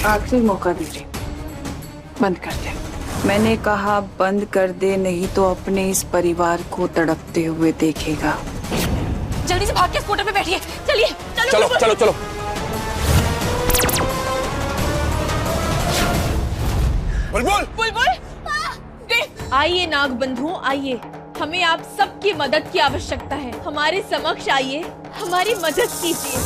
आखिरी मौका दीजिए, बंद कर दे। मैंने कहा बंद कर दे, नहीं तो अपने इस परिवार को तड़पते हुए देखेगा। जल्दी से भाग के स्कूटर पे बैठिए। चलिए चलो चलो चलो। बुलबुल बुलबुल, आइए नाग बंधुओं, आइए। हमें आप सबकी मदद की आवश्यकता है। हमारे समक्ष आइए, हमारी मदद कीजिए।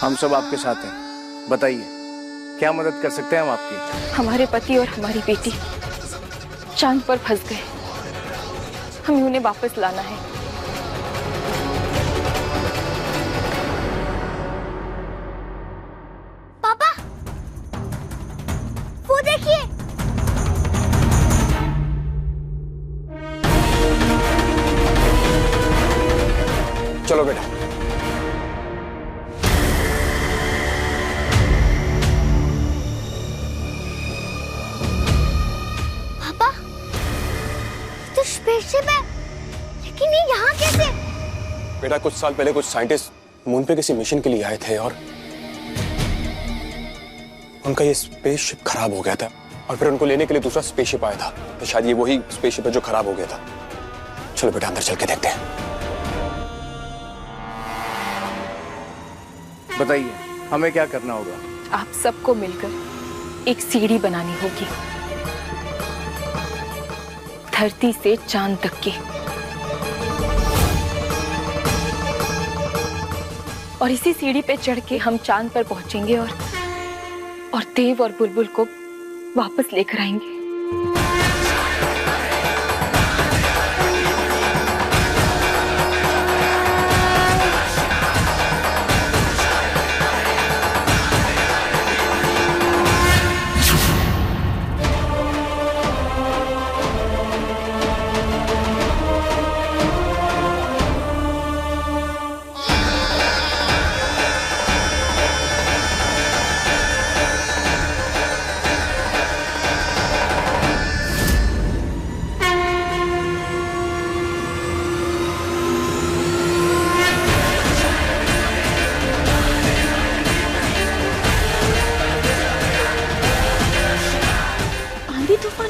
हम सब आपके साथ हैं, बताइए क्या मदद कर सकते हैं हम आपकी? हमारे पति और हमारी बेटी चांद पर फंस गए, हमें उन्हें वापस लाना है। पापा, वो देखिए। चलो बेटा। स्पेसशिप है, लेकिन ये यहाँ कैसे? बेटा कुछ साल पहले कुछ साइंटिस्ट मून पे किसी मिशन के लिए आए थे और उनका ये स्पेसशिप खराब हो गया था और फिर उनको लेने के लिए दूसरा स्पेसशिप आया था। तो शायद ये वही स्पेसशिप है जो खराब हो गया था। चलो बेटा अंदर चल के देखते हैं। बताइए हमें क्या करना होगा? आप सबको मिलकर एक सीढ़ी बनानी होगी, धरती से चांद तक की, और इसी सीढ़ी पे चढ़ के हम चांद पर पहुंचेंगे और देव और बुलबुल को वापस लेकर आएंगे।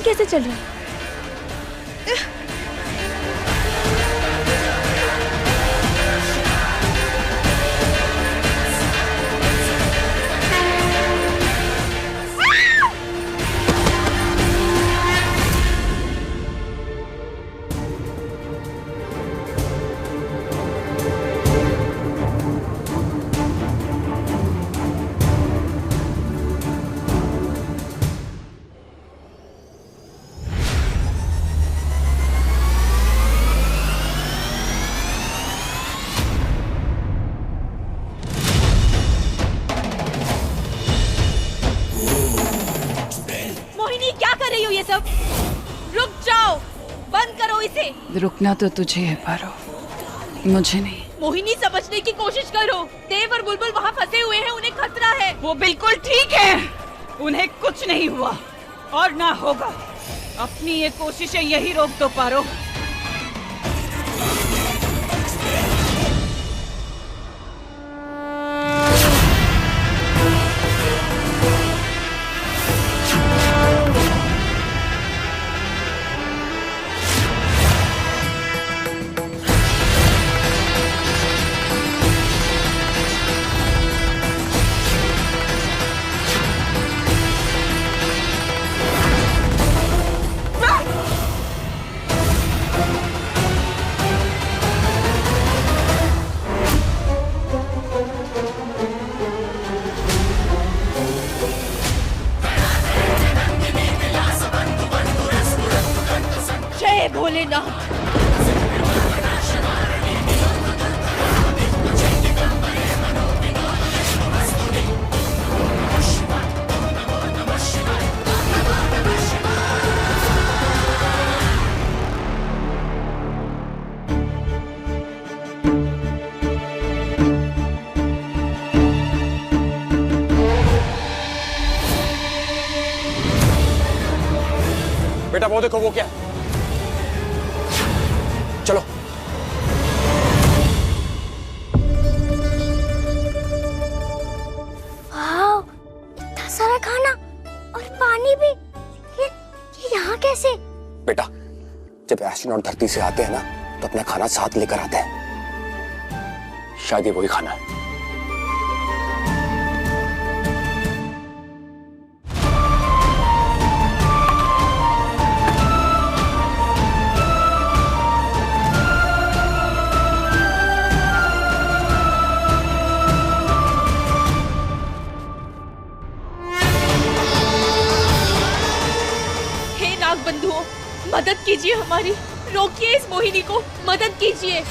कैसे चल रहा है? ये सब रुक जाओ, बंद करो इसे। रुकना तो तुझे है पारो, मुझे नहीं। मोहिनी समझने की कोशिश करो, देव और बुलबुल वहाँ फंसे हुए हैं, उन्हें खतरा है। वो बिल्कुल ठीक है, उन्हें कुछ नहीं हुआ और ना होगा। अपनी ये कोशिशें यही रोक दो पारो। भोलेनाथ। बेटा वो देखो, वो क्या? चलो। वाह, इतना सारा खाना और पानी भी। ये यहाँ कैसे? बेटा जब एस्ट्रोनॉट धरती से आते हैं ना तो अपना खाना साथ लेकर आते हैं। शायद ये वही खाना है। बंधुओं, मदद कीजिए हमारी, रोकिए इस मोहिनी को, मदद कीजिए।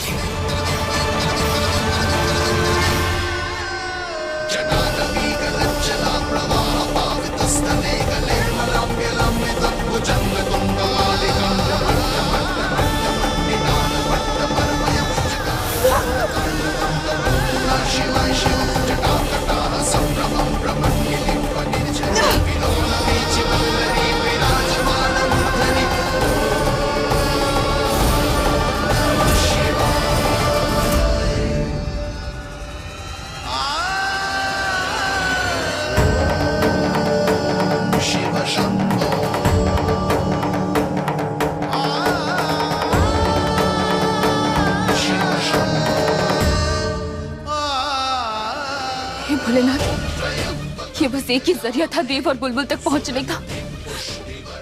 भोलेनाथ, ये बस एक ही जरिया था देव और बुलबुल तक पहुंचने का।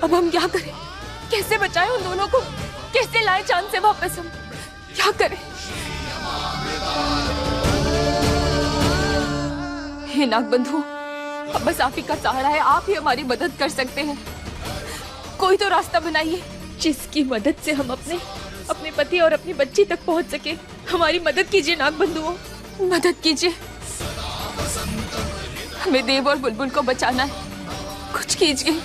अब हम क्या करें? कैसे बचाएं उन दोनों को? कैसे लाएं चांद से वापस? हम क्या करें? हे नागबंधु, अब बस आप ही का सहारा है, आप ही हमारी मदद कर सकते हैं। कोई तो रास्ता बनाइए जिसकी मदद से हम अपने पति और अपनी बच्ची तक पहुंच सके। हमारी मदद कीजिए नागबंधुओं, मदद कीजिए। हमें देव और बुलबुल को बचाना है, कुछ कीजिए।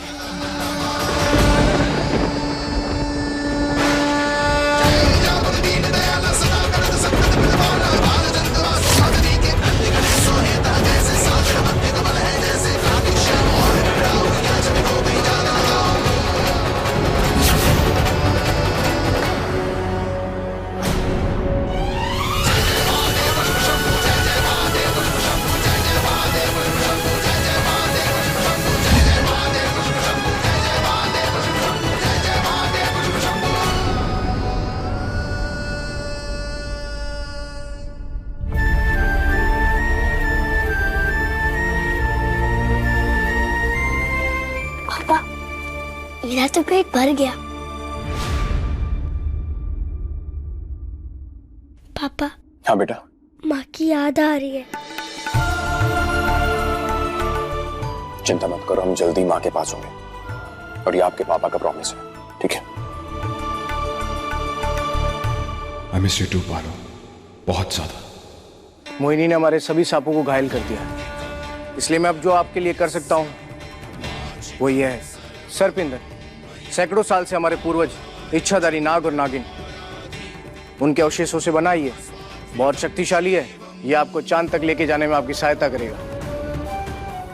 मेरा तो पेट भर गया। पापा। हाँ बेटा। माँ की याद आ रही है। चिंता मत करो, हम जल्दी माँ के पास होंगे और ये आपके पापा का प्रॉमिस है, ठीक है? I miss you too, पारो, बहुत ज्यादा। मोहिनी ने हमारे सभी सांपों को घायल कर दिया है, इसलिए मैं अब जो आपके लिए कर सकता हूँ वो ये है। सर्पिंदर, सैकड़ों साल से हमारे पूर्वज इच्छाधारी नाग और नागिन, उनके अवशेषों से बना ये बहुत शक्तिशाली है। ये आपको चांद तक लेके जाने में आपकी सहायता करेगा।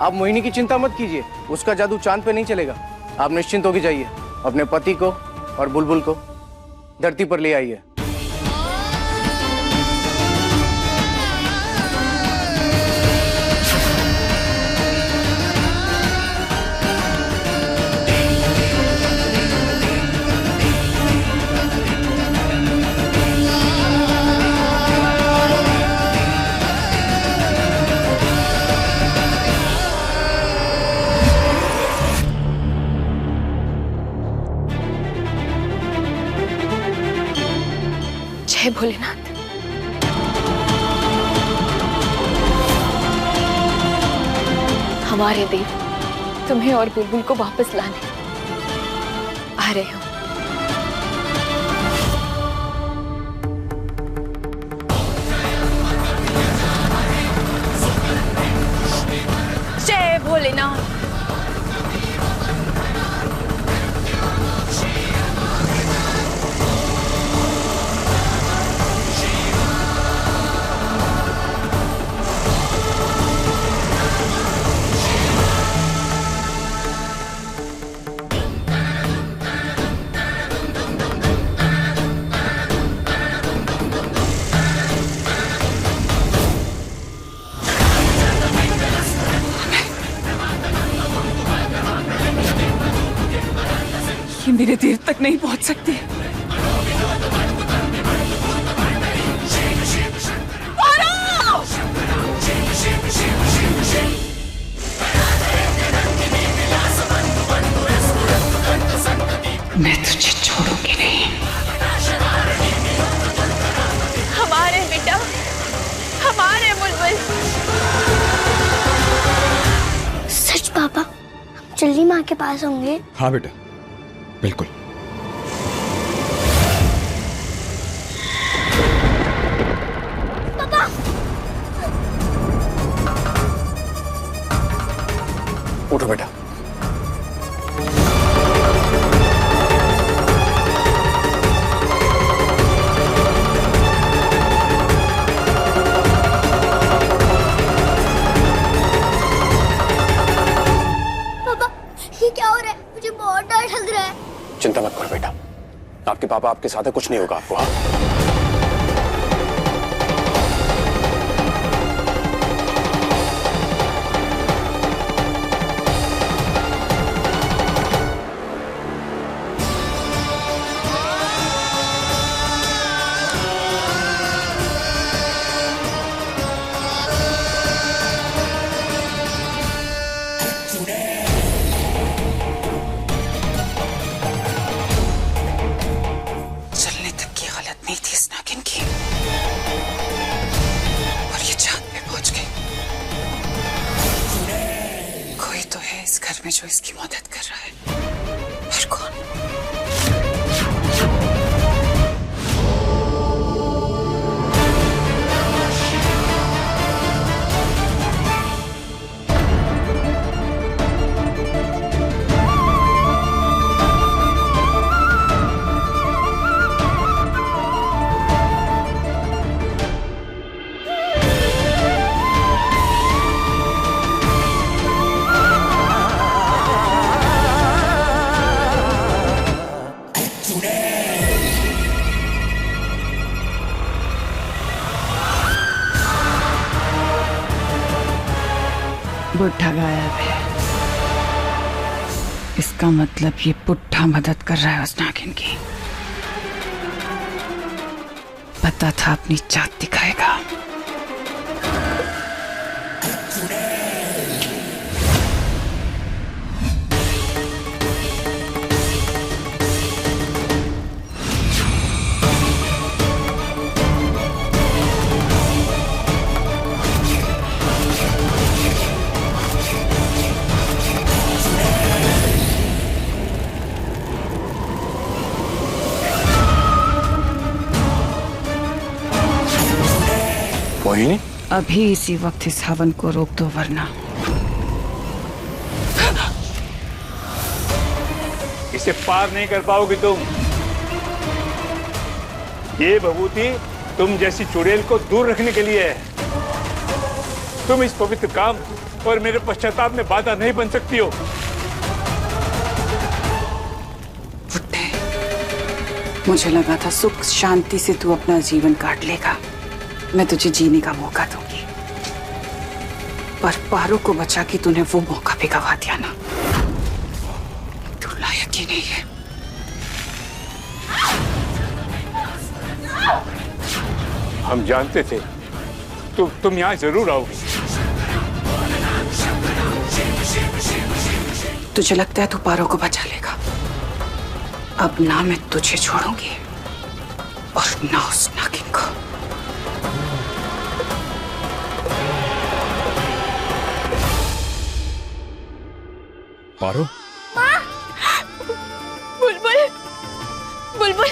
आप मोहिनी की चिंता मत कीजिए, उसका जादू चांद पे नहीं चलेगा। आप निश्चिंत होके जाइए, अपने पति को और बुलबुल को धरती पर ले आइए। जय भोलेनाथ। हमारे देव तुम्हें और बुलबुल को वापस लाने आ रहे हो। भोलेनाथ। ये मेरे देर तक नहीं पहुंच सकते। मैं तुझे छोड़ूंगी नहीं। हमारे बेटा, हमारे बुलबुल। सच पापा, हम जल्दी माँ के पास होंगे। हाँ बेटा, बिल्कुल। पापा, उठो बेटा। पापा, ये क्या हो रहा है? मुझे बहुत डर लग रहा है। चिंता मत करो बेटा, आपके पापा आपके साथ है, कुछ नहीं होगा आपको। हाँ, चलने तक की हालत नहीं थी इस नागिन की, और ये चांद पे पहुंच गई। कोई तो है इस घर में जो इसकी मदद कर रहा है, पर कौन? बुढ़ा गायब है, इसका मतलब ये बुढ़ा मदद कर रहा है उस नागिन की। पता था अपनी जात दिखाएगा। मोहिनी, अभी इसी वक्त इस हवन को रोक दो, वरना इसे पार नहीं कर पाओगी तुम। ये भभूति तुम जैसी चुड़ैल को दूर रखने के लिए है। तुम इस पवित्र काम और मेरे पश्चाताप में बाधा नहीं बन सकती हो। बुड्ढे, मुझे लगा था सुख शांति से तू अपना जीवन काट लेगा, मैं तुझे जीने का मौका दूंगी, पर पारो को बचा के तूने वो मौका भी गवा दिया ना। तू लायक ही नहीं है। हम जानते थे तुम यहाँ जरूर आओगी। तुझे लगता है तू पारो को बचा लेगा? अब ना मैं तुझे छोड़ूंगी और ना उस नागिन को। पारो, बुलबुल, बुलबुल।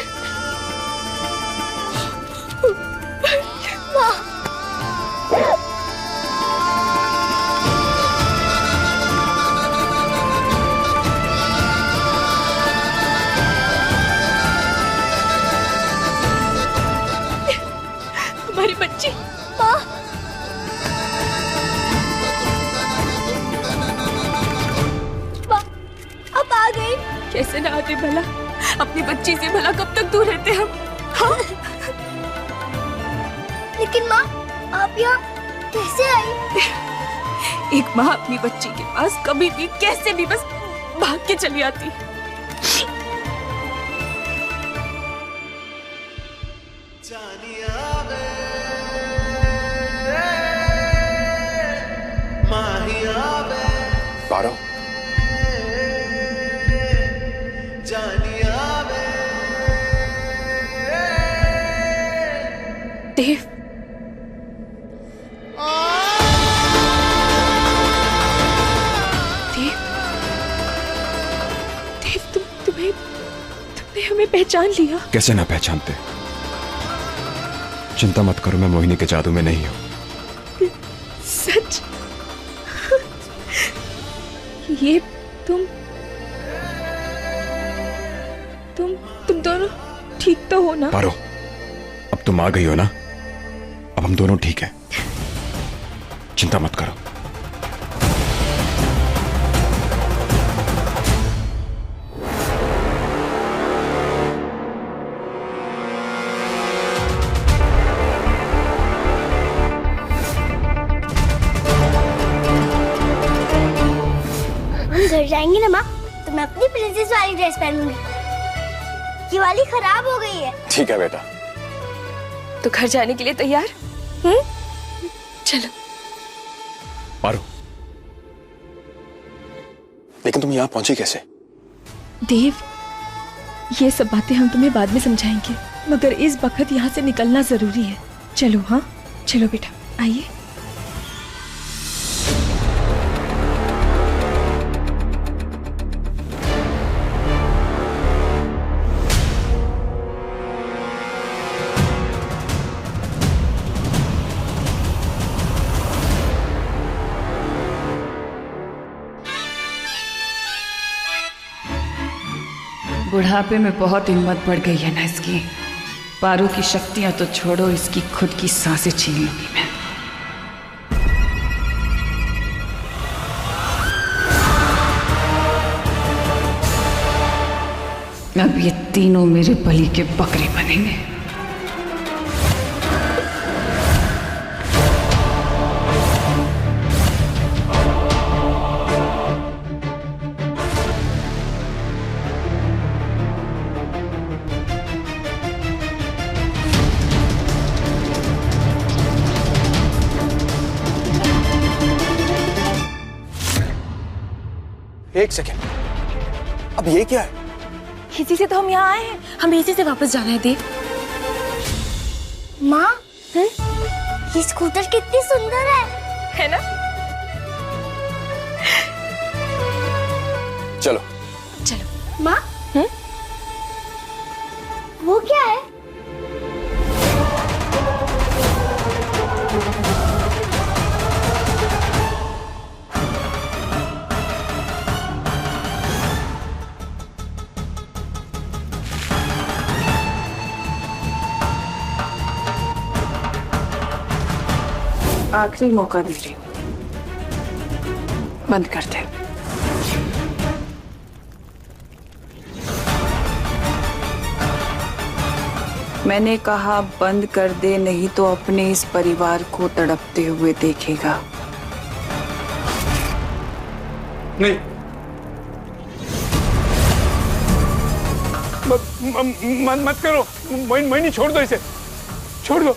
कैसे ना आते भला? अपनी बच्ची से भला कब तक दूर रहते हम? हाँ? लेकिन माँ, आप यहाँ कैसे आई? एक माँ अपनी बच्ची के पास कभी भी कैसे भी बस भाग के चली आती। पारो, देव, तुमने हमें पहचान लिया? कैसे ना पहचानते? चिंता मत करो, मैं मोहिनी के जादू में नहीं हूं। सच? ये तुम दोनों ठीक तो हो ना? पारो, अब तुम आ गई हो ना, अब हम दोनों ठीक हैं। चिंता मत करो। हम घर जाएंगे ना माँ, तो मैं अपनी प्रिंसेस वाली ड्रेस पहनूंगी। ये वाली खराब हो गई है। ठीक है बेटा। तो घर जाने के लिए तैयार? चलो। पारो, लेकिन तुम यहाँ पहुंची कैसे? देव, ये सब बातें हम तुम्हें बाद में समझाएंगे, मगर इस वक्त यहाँ से निकलना जरूरी है। चलो। हाँ चलो बेटा, आइए। बुढ़ापे में बहुत हिम्मत बढ़ गई है ना इसकी। पारो की शक्तियां तो छोड़ो, इसकी खुद की सांसें छीन लूंगी मैं। अब ये तीनों मेरे बलि के बकरे बनेंगे। एक सेकेंड, अब ये क्या है? इसी से तो हम यहाँ आए हैं, हमें इसी से वापस जाना है देव। माँ, ये स्कूटर कितनी सुंदर है ना? चलो। चलो। माँ, वो क्या है? आखिरी मौका दे रही हूँ, बंद कर दे। मैंने कहा बंद कर दे, नहीं तो अपने इस परिवार को तड़पते हुए देखेगा। नहीं, मत करो। मोहिनी, छोड़ दो इसे, छोड़ दो।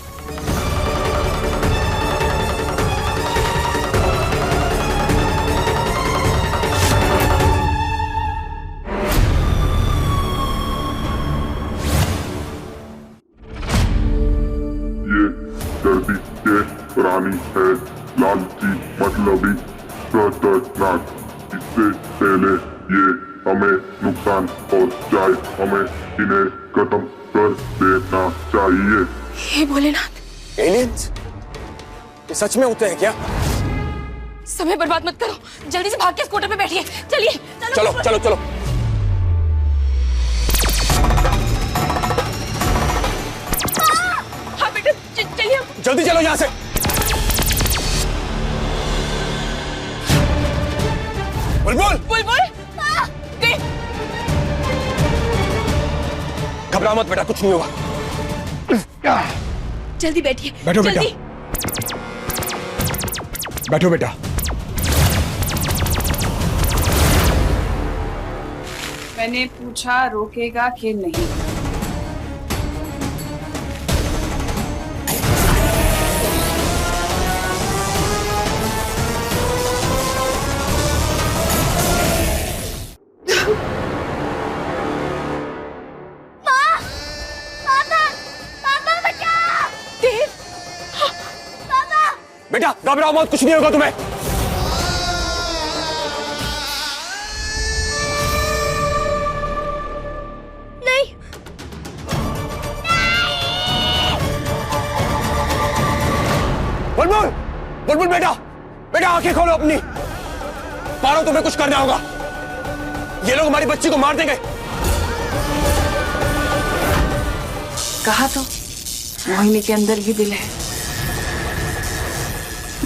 धरती के प्राणी है लालची, मतलबी, खतरनाक। इससे पहले ये हमें नुकसान पहुंचाए, हमें इन्हें खत्म कर देना चाहिए। हे भोलेनाथ, एलियंस ये सच में होते हैं क्या? समय बर्बाद मत करो, जल्दी से भाग के स्कूटर पे बैठिए। चलिए। चलो चलो चलो। हाँ बेटा, चलिए। जल्दी चलो यहाँ से। बुलबुल, बुलबुल, देव, घबराओ मत बेटा, कुछ नहीं होगा। जल्दी बैठिए। बैठो बेटा। जल्दी। बैठो बेटा। मैंने पूछा रोकेगा कि नहीं। बेटा घबराओ मत, कुछ नहीं होगा तुम्हें। नहीं। बुलबुल, बुलबुल बेटा, बेटा आंखें खोलो अपनी। पारो तुम्हें कुछ करना होगा, ये लोग हमारी बच्ची को मार देंगे। कहा तो मोहिनी के अंदर भी दिल है।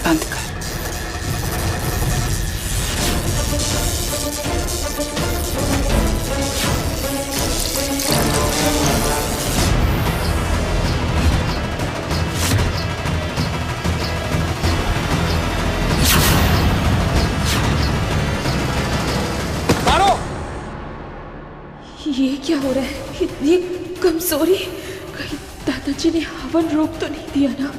बंद कर। मारो। ये क्या हो रहा है? इतनी कमजोरी, कहीं दादाजी ने हवन रोक तो नहीं दिया ना?